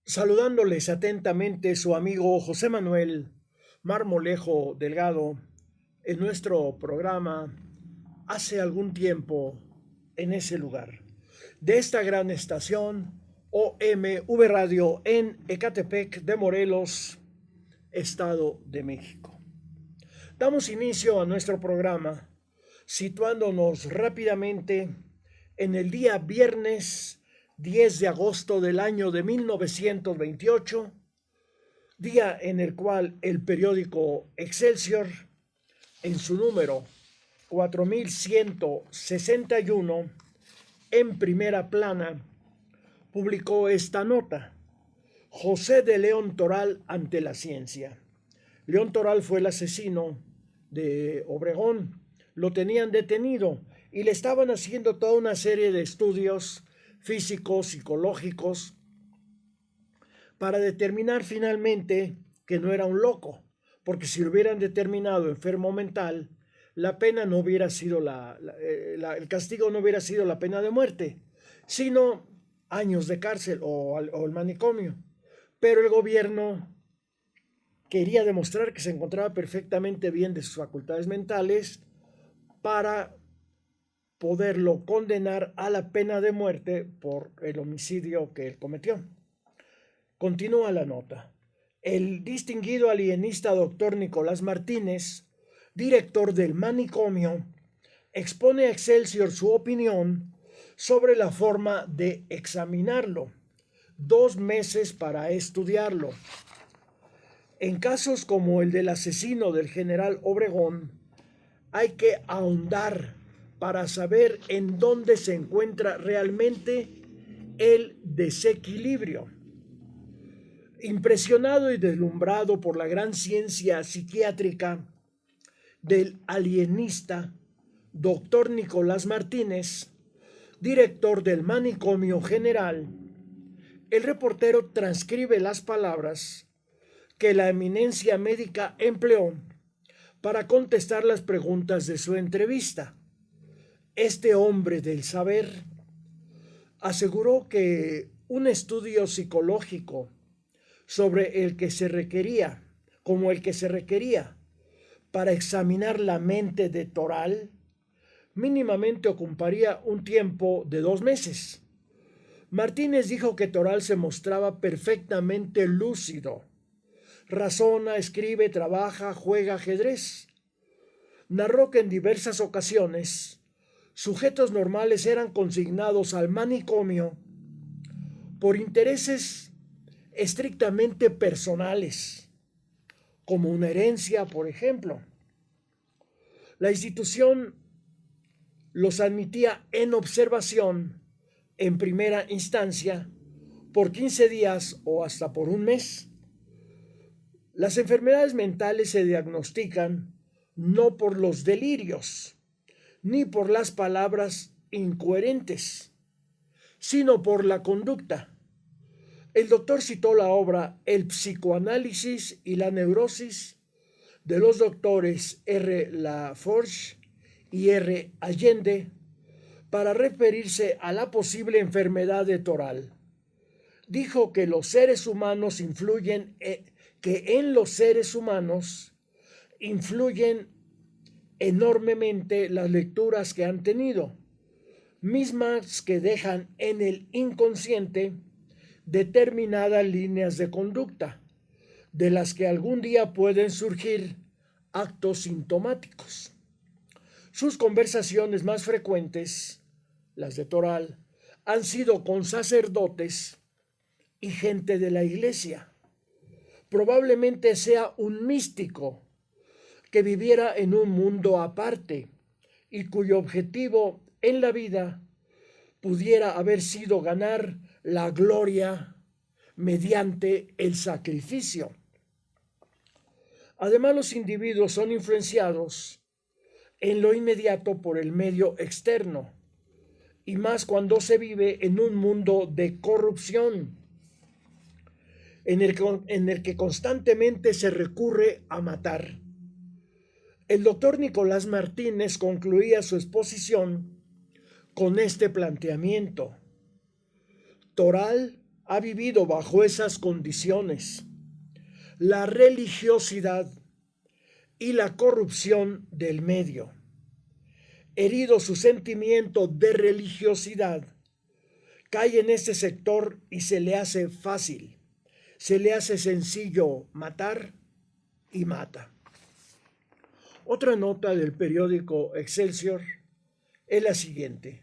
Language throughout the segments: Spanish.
Saludándoles atentamente su amigo José Manuel Marmolejo Delgado en nuestro programa hace algún tiempo en ese lugar de esta gran estación OMV Radio en Ecatepec de Morelos, Estado de México. Damos inicio a nuestro programa situándonos rápidamente en el día viernes 10 de agosto del año de 1928, día en el cual el periódico Excelsior, en su número 4161, en primera plana, publicó esta nota: José de León Toral ante la ciencia. León Toral fue el asesino de Obregón. Lo tenían detenido y le estaban haciendo toda una serie de estudios físicos, psicológicos, para determinar finalmente que no era un loco, porque si lo hubieran determinado enfermo mental, la pena no hubiera sido el castigo no hubiera sido la pena de muerte, sino años de cárcel o el manicomio. Pero el gobierno quería demostrar que se encontraba perfectamente bien de sus facultades mentales para poderlo condenar a la pena de muerte por el homicidio que él cometió. Continúa la nota. El distinguido alienista doctor Nicolás Martínez, director del manicomio, expone a Excelsior su opinión sobre la forma de examinarlo. 2 meses para estudiarlo. En casos como el del asesino del general Obregón, hay que ahondar para saber en dónde se encuentra realmente el desequilibrio. Impresionado y deslumbrado por la gran ciencia psiquiátrica del alienista doctor Nicolás Martínez, director del manicomio general, el reportero transcribe las palabras que la eminencia médica empleó para contestar las preguntas de su entrevista. Este hombre del saber aseguró que un estudio psicológico sobre el que se requería, como el que se requería para examinar la mente de Toral, mínimamente ocuparía un tiempo de 2 meses. Martínez dijo que Toral se mostraba perfectamente lúcido. Razona, escribe, trabaja, juega ajedrez. Narró que en diversas ocasiones sujetos normales eran consignados al manicomio por intereses estrictamente personales, como una herencia, por ejemplo. La institución los admitía en observación en primera instancia por 15 días o hasta por un mes. Las enfermedades mentales se diagnostican no por los delirios, ni por las palabras incoherentes, sino por la conducta. El doctor citó la obra El psicoanálisis y la neurosis de los doctores R. Laforge y R. Allende para referirse a la posible enfermedad de Toral. Dijo que en los seres humanos influyen enormemente las lecturas que han tenido, mismas que dejan en el inconsciente determinadas líneas de conducta, de las que algún día pueden surgir actos sintomáticos. Sus conversaciones más frecuentes, las de Toral, han sido con sacerdotes y gente de la iglesia. Probablemente sea un místico que viviera en un mundo aparte y cuyo objetivo en la vida pudiera haber sido ganar la gloria mediante el sacrificio. Además, los individuos son influenciados en lo inmediato por el medio externo, y más cuando se vive en un mundo de corrupción, en el que constantemente se recurre a matar. El doctor Nicolás Martínez concluía su exposición con este planteamiento: Toral ha vivido bajo esas condiciones. La religiosidad y la corrupción del medio. Herido su sentimiento de religiosidad, cae en este sector y se le hace fácil, se le hace sencillo matar y mata. Otra nota del periódico Excelsior es la siguiente.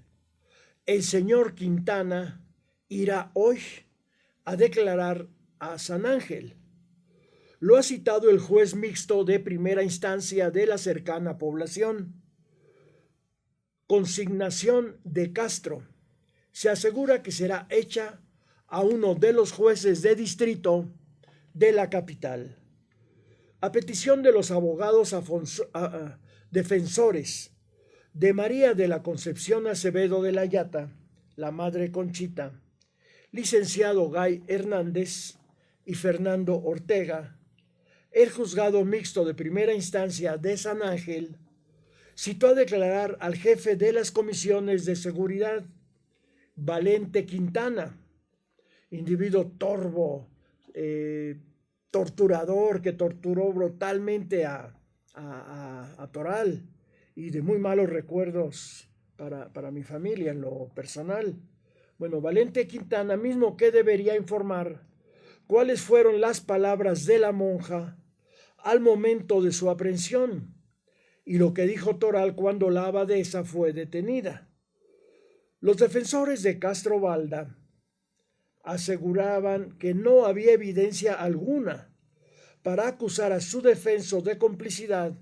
El señor Quintana irá hoy a declarar a San Ángel. Lo ha citado el juez mixto de primera instancia de la cercana población. Consignación de Castro. Se asegura que será hecha a uno de los jueces de distrito de la capital. A petición de los abogados defensores de María de la Concepción Acevedo de la Yata, la madre Conchita, licenciado Gay Hernández y Fernando Ortega, el juzgado mixto de primera instancia de San Ángel citó a declarar al jefe de las comisiones de seguridad, Valente Quintana, individuo torvo, torturador, que torturó brutalmente a Toral y de muy malos recuerdos para mi familia en lo personal. Bueno, Valente Quintana mismo que debería informar cuáles fueron las palabras de la monja al momento de su aprehensión y lo que dijo Toral cuando la abadesa fue detenida. Los defensores de Castro Valda aseguraban que no había evidencia alguna para acusar a su defenso de complicidad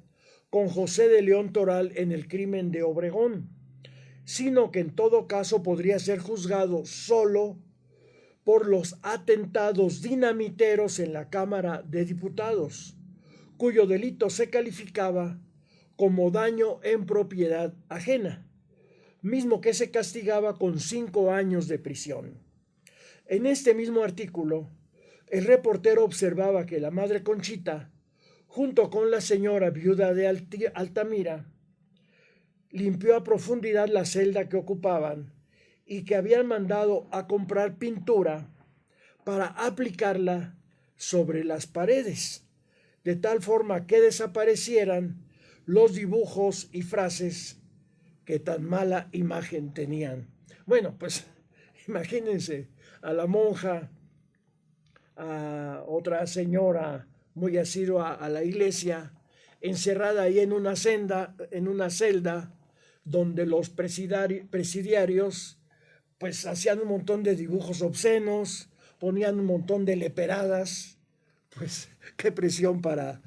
con José de León Toral en el crimen de Obregón, sino que en todo caso podría ser juzgado solo por los atentados dinamiteros en la Cámara de Diputados, cuyo delito se calificaba como daño en propiedad ajena, mismo que se castigaba con 5 años de prisión. En este mismo artículo, el reportero observaba que la madre Conchita, junto con la señora viuda de Altamira, limpió a profundidad la celda que ocupaban y que habían mandado a comprar pintura para aplicarla sobre las paredes, de tal forma que desaparecieran los dibujos y frases que tan mala imagen tenían. Bueno, pues imagínense a la monja, a otra señora muy asidua a la iglesia, encerrada ahí en una celda donde los presidiarios pues hacían un montón de dibujos obscenos, ponían un montón de leperadas. Pues qué presión para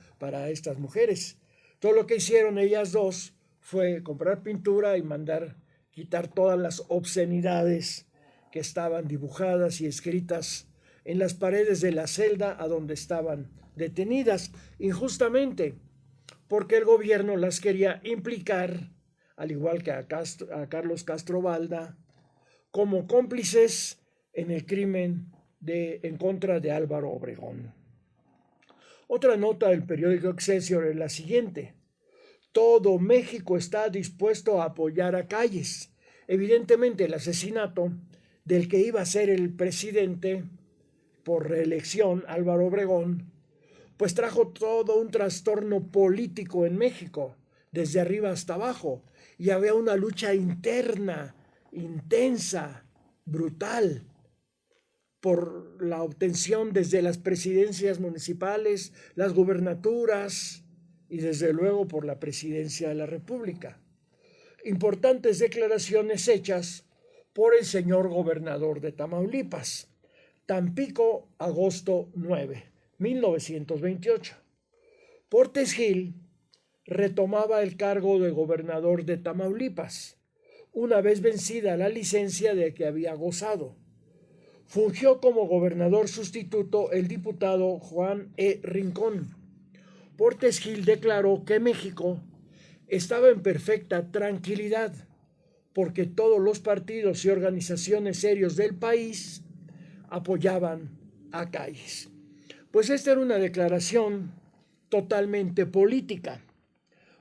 estas mujeres. Todo lo que hicieron ellas dos fue comprar pintura y mandar quitar todas las obscenidades que estaban dibujadas y escritas en las paredes de la celda a donde estaban detenidas injustamente, porque el gobierno las quería implicar, al igual que a Carlos Castro Valda, como cómplices en el crimen en contra de Álvaro Obregón. Otra nota del periódico Excelsior es la siguiente. Todo México está dispuesto a apoyar a Calles. Evidentemente el asesinato del que iba a ser el presidente por reelección, Álvaro Obregón, pues trajo todo un trastorno político en México, desde arriba hasta abajo, y había una lucha interna, intensa, brutal, por la obtención desde las presidencias municipales, las gubernaturas y desde luego por la presidencia de la República. Importantes declaraciones hechas por el señor gobernador de Tamaulipas. Tampico, agosto 9, 1928. Portes Gil retomaba el cargo de gobernador de Tamaulipas, una vez vencida la licencia de que había gozado. Fungió como gobernador sustituto el diputado Juan E. Rincón. Portes Gil declaró que México estaba en perfecta tranquilidad porque todos los partidos y organizaciones serios del país apoyaban a Calles. Pues esta era una declaración totalmente política,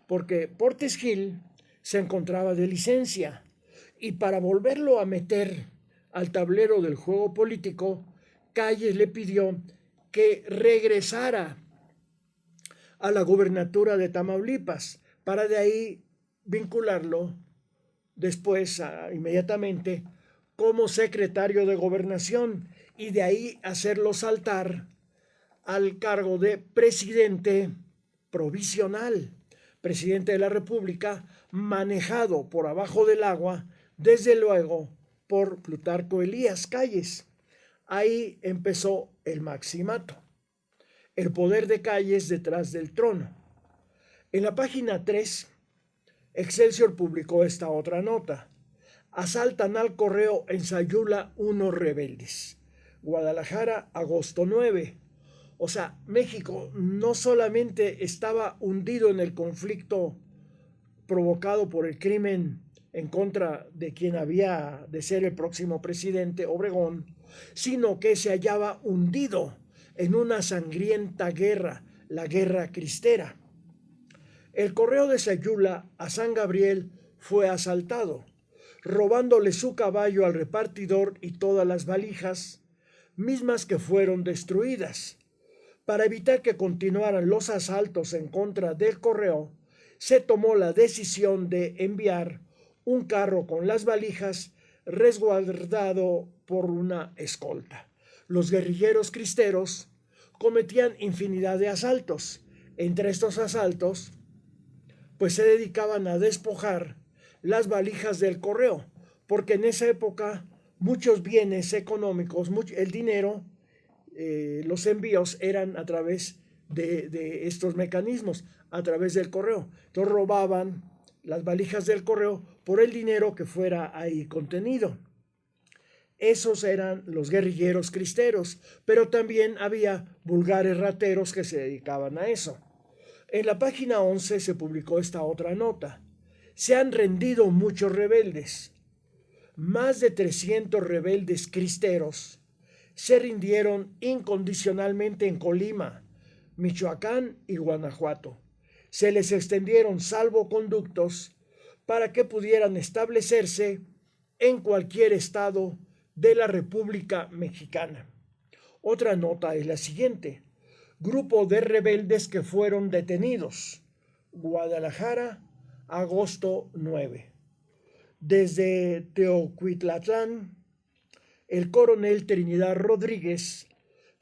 porque Portes Gil se encontraba de licencia y para volverlo a meter al tablero del juego político Calles le pidió que regresara a la gubernatura de Tamaulipas para de ahí vincularlo después, inmediatamente, como secretario de Gobernación y de ahí hacerlo saltar al cargo de presidente provisional, presidente de la República, manejado por abajo del agua, desde luego, por Plutarco Elías Calles. Ahí empezó el maximato, el poder de Calles detrás del trono. En la página 3, Excelsior publicó esta otra nota. Asaltan al correo en Sayula unos rebeldes. Guadalajara, agosto 9. O sea, México no solamente estaba hundido en el conflicto provocado por el crimen en contra de quien había de ser el próximo presidente, Obregón, sino que se hallaba hundido en una sangrienta guerra, la guerra cristera. El correo de Sayula a San Gabriel fue asaltado, robándole su caballo al repartidor y todas las valijas, mismas que fueron destruidas. Para evitar que continuaran los asaltos en contra del correo, se tomó la decisión de enviar un carro con las valijas resguardado por una escolta. Los guerrilleros cristeros cometían infinidad de asaltos. Entre estos asaltos, pues se dedicaban a despojar las valijas del correo, porque en esa época muchos bienes económicos, el dinero, los envíos eran a través de estos mecanismos, a través del correo. Entonces robaban las valijas del correo por el dinero que fuera ahí contenido. Esos eran los guerrilleros cristeros, pero también había vulgares rateros que se dedicaban a eso. En la página 11 se publicó esta otra nota. Se han rendido muchos rebeldes. Más de 300 rebeldes cristeros se rindieron incondicionalmente en Colima, Michoacán y Guanajuato. Se les extendieron salvoconductos para que pudieran establecerse en cualquier estado de la República Mexicana. Otra nota es la siguiente. Grupo de rebeldes que fueron detenidos. Guadalajara, agosto 9. Desde Teocuitlatlán, el coronel Trinidad Rodríguez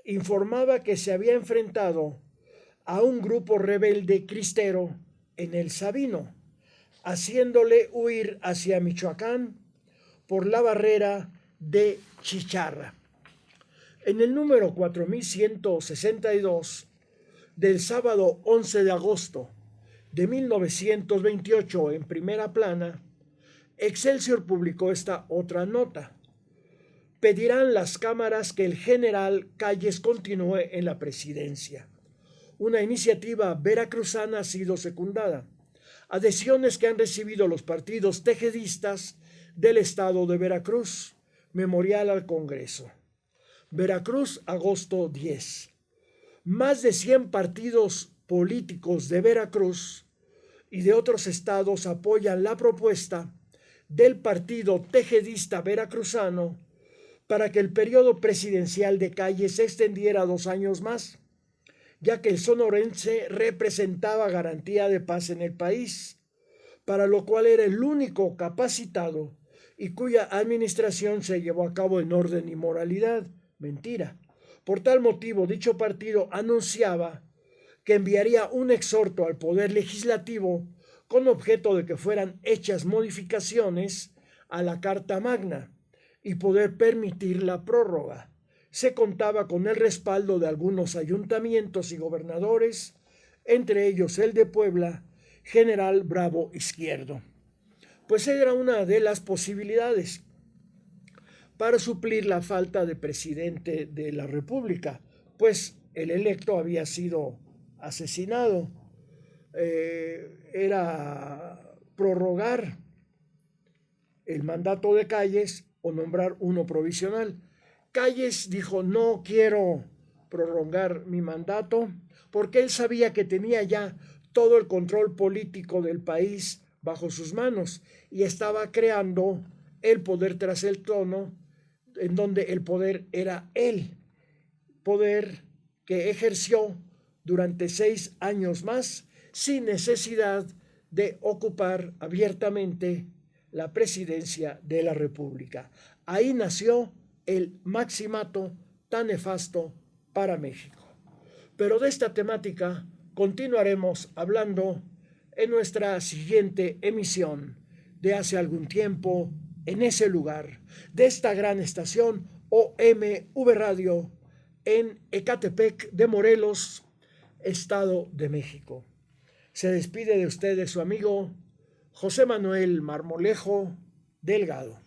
informaba que se había enfrentado a un grupo rebelde cristero en el Sabino, haciéndole huir hacia Michoacán por la barrera de Chicharra. En el número 4162 del sábado 11 de agosto de 1928, en primera plana, Excelsior publicó esta otra nota. Pedirán las cámaras que el general Calles continúe en la presidencia. Una iniciativa veracruzana ha sido secundada. Adhesiones que han recibido los partidos tejedistas del estado de Veracruz. Memorial al Congreso. Veracruz, agosto 10. Más de 100 partidos políticos de Veracruz y de otros estados apoyan la propuesta del partido tejedista veracruzano para que el periodo presidencial de Calles se extendiera 2 años más, ya que el sonorense representaba garantía de paz en el país, para lo cual era el único capacitado y cuya administración se llevó a cabo en orden y moralidad. Mentira. Por tal motivo, dicho partido anunciaba que enviaría un exhorto al Poder Legislativo con objeto de que fueran hechas modificaciones a la Carta Magna y poder permitir la prórroga. Se contaba con el respaldo de algunos ayuntamientos y gobernadores, entre ellos el de Puebla, General Bravo Izquierdo. Pues era una de las posibilidades para suplir la falta de presidente de la República, pues el electo había sido asesinado. Era prorrogar el mandato de Calles o nombrar uno provisional. Calles dijo: no quiero prolongar mi mandato, porque él sabía que tenía ya todo el control político del país bajo sus manos y estaba creando el poder tras el trono, en donde el poder era él. poder que ejerció durante 6 años más sin necesidad de ocupar abiertamente la presidencia de la República. Ahí nació el maximato tan nefasto para México. Pero de esta temática continuaremos hablando en nuestra siguiente emisión de hace algún tiempo en ese lugar, de esta gran estación OMV Radio en Ecatepec de Morelos, Estado de México. Se despide de ustedes su amigo José Manuel Marmolejo Delgado.